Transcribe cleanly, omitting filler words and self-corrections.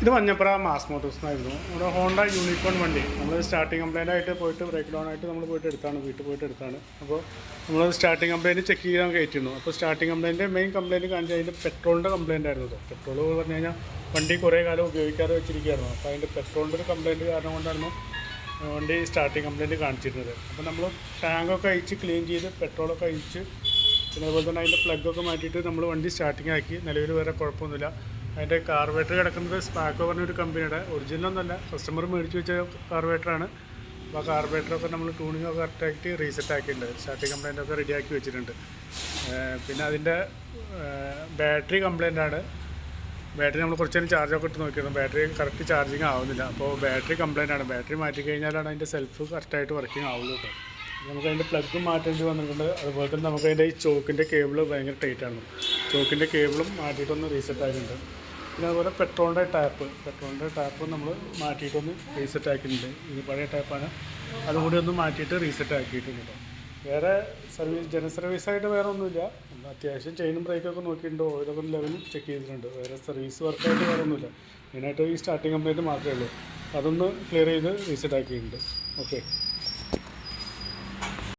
ഇത് മഞ്ഞപ്പുറ മാസ് മോട്ടോഴ്സിനായിരുന്നു. നമ്മുടെ Honda unicorn വണ്ടി നമ്മൾ സ്റ്റാർട്ടിങ് കംപ്ലൈൻ്റ് ആയിട്ട് പോയിട്ട് ബ്രേക്ക് ഡൗൺ ആയിട്ട് നമ്മൾ പോയിട്ട് എടുത്താണ്, വീട്ടിൽ പോയിട്ട് എടുത്താണ്. അപ്പോൾ നമ്മൾ സ്റ്റാർട്ടിങ് കംപ്ലൈൻറ്റ് ചെക്ക് ചെയ്യാൻ കയറ്റിയിരുന്നു. അപ്പോൾ സ്റ്റാർട്ടിങ് കംപ്ലൈൻറ്റ് മെയിൻ കംപ്ലൈൻറ്റ് കാണിച്ചാൽ അതിൻ്റെ പെട്രോളിൻ്റെ കംപ്ലൈൻ്റ് ആയിരുന്നു. പെട്രോൾ പറഞ്ഞു കഴിഞ്ഞാൽ വണ്ടി കുറേ കാലം ഉപയോഗിക്കാതെ വെച്ചിരിക്കുകയായിരുന്നു. അപ്പോൾ അതിൻ്റെ പെട്രോളിൻ്റെ ഒരു കംപ്ലൈൻറ്റ് കാരണം കൊണ്ടായിരുന്നു വണ്ടി സ്റ്റാർട്ടിങ് കംപ്ലൈൻറ്റ് കാണിച്ചിരുന്നത്. അപ്പോൾ നമ്മൾ ടാങ്കൊക്കെ അഴിച്ച് ക്ലീൻ ചെയ്ത് പെട്രോളൊക്കെ അഴിച്ച് പിന്നെ അതുപോലെ തന്നെ അതിൻ്റെ പ്ലഗൊക്കെ മാറ്റിയിട്ട് നമ്മൾ വണ്ടി സ്റ്റാർട്ടിങ് ആക്കി. നിലവിൽ വേറെ കുഴപ്പമൊന്നുമില്ല. അതിൻ്റെ കാർബേറ്റർ കിടക്കുന്നത് സ്പാക്കോ പറഞ്ഞൊരു കമ്പനിയുടെ ഒറിജിനലൊന്നുമല്ല, കസ്റ്റമർ മേടിച്ച് വെച്ച കാർബേറ്ററാണ്. അപ്പോൾ ആ കാർബേറ്ററൊക്കെ നമ്മൾ ട്യൂണിങ്ങൊക്കെ കറക്റ്റായിട്ട് റീസെറ്റ് ആക്കിയിട്ടുണ്ട്. സ്റ്റാർട്ടിങ് കംപ്ലൈൻറ്റൊക്കെ റെഡിയാക്കി വെച്ചിട്ടുണ്ട്. പിന്നെ അതിൻ്റെ ബാറ്ററി കംപ്ലൈൻ്റാണ്. ബാറ്ററി നമ്മൾ കുറച്ച് നേരം ചാർജൊക്കെ ഇട്ട് നോക്കിയിരുന്നു, ബാറ്ററി കറക്റ്റ് ചാർജിങ് ആവുന്നില്ല. അപ്പോൾ ബാറ്ററി കംപ്ലൈൻ്റാണ്. ബാറ്ററി മാറ്റി കഴിഞ്ഞാലാണ് അതിൻ്റെ സെൽഫ് കറക്റ്റായിട്ട് വർക്കിംഗ് ആവുള്ളൂ കേട്ടോ. നമുക്ക് അതിൻ്റെ പ്ലഗ് മാറ്റേണ്ടി വന്നിട്ടുണ്ട്. അതുപോലെ തന്നെ നമുക്ക് അതിൻ്റെ ഈ ചോക്കിൻ്റെ കേബിൾ ഭയങ്കര ടൈറ്റാണ്. ചോക്കിൻ്റെ കേബിളും മാറ്റിയിട്ടൊന്ന് റീസെറ്റ് ആക്കിയിട്ടുണ്ട്. പിന്നെ അതുപോലെ പെട്രോളിൻ്റെ ടാപ്പ് നമ്മൾ മാറ്റിയിട്ടൊന്ന് റീസെറ്റ് ആക്കിയിട്ടുണ്ട്. ഇത് പഴയ ടാപ്പാണ്, അതുകൂടി ഒന്ന് മാറ്റിയിട്ട് റീസെറ്റ് ആക്കിയിട്ടുണ്ട്. വേറെ സർവീസായിട്ട് വേറെ ഒന്നുമില്ല. അത്യാവശ്യം ചെയിനും ബ്രേക്കൊക്കെ നോക്കിയിട്ടുണ്ട്, ഓയിലൊക്കെ ലെവലും ചെക്ക് ചെയ്തിട്ടുണ്ട്. വേറെ സർവീസ് വർക്കായിട്ട് വേറെ ഒന്നുമില്ല. മെയിനായിട്ട് ഈ സ്റ്റാർട്ടിങ് കംപ്ലൈൻറ്റ് മാത്രമേ ഉള്ളൂ. അതൊന്ന് ക്ലിയർ ചെയ്ത് റീസെറ്റ് ആക്കിയിട്ടുണ്ട്. ഓക്കെ.